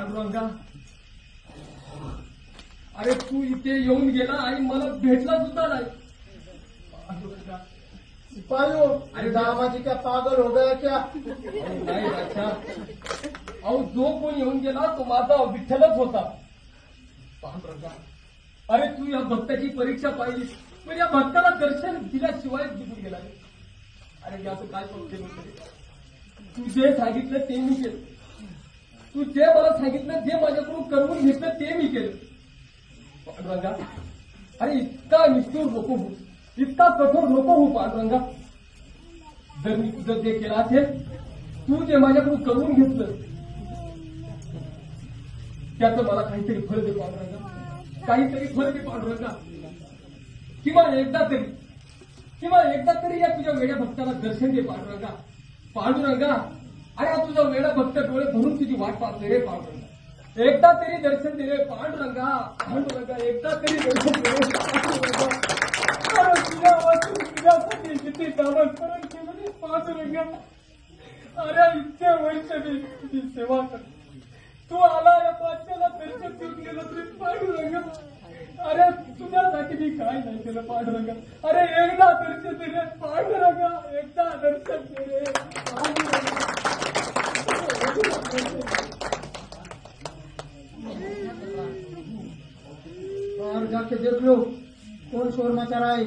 पांडुरंगा, अरे तू इथे येऊन गेला आणि मला भेटला सुद्धा नाही. पांडुरंगा, सिपाहियों, अरे दामाजी क्या पागल हो गया क्या? नाही राजा, अहो जो कोण येऊन गेला तो माझा विठ्ठलच होता. पांडुरंगा, अरे तू या भक्ताची परीक्षा पाहिली, पण या भक्ताला दर्शन दिल्याशिवाय निघून गेला. अरे याचं काय केलं? तू जे सांगितलं ते मी केलं. तू जे मला सांगितलं, जे माझ्याकडून करवून घेतलं ते मी केलं. पांडुरंगा, अरे इतका निष्ठुर नको हो, इतका कठोर नको हो पांडुरंगा. जर मी तुझं जे केलं असेल, तू जे माझ्याकडून करवून घेतलं, त्याचं मला काहीतरी फळ दे पांडुरंगा, काहीतरी फळ दे पांडुरंगा. किंवा एकदा तरी या तुझ्या वेड्या भक्ताला दर्शन दे पांडुरंगा. पांडुरंगा, अरे हा तुझा वेडा भक्त डोळे भरून तुझी वाट पाहतोय रे पांडुरंगा. एकदा तरी दर्शन दे रे पांडुरंगा. पांडुरंगा, एकदा तरी दर्शन दे रे पांडुरंगा. अरे तुझ्यासाठी किती नामस्मरण केलं रे पांडुरंगा. अरे इतके वर्ष मी तुझी सेवा करतो, तू आला या पाचव्याला दर्शन देऊन गेलो तरी पांडुरंगा. अरे तुझ्यासाठी मी काय नाही केलं पांडुरंगा. अरे एकदा दर्शन दे रे पांडुरंगा, एकदा दर्शन दे रे पांडुरंगा. और जाके देख लो कौन शोर मचा रहा है.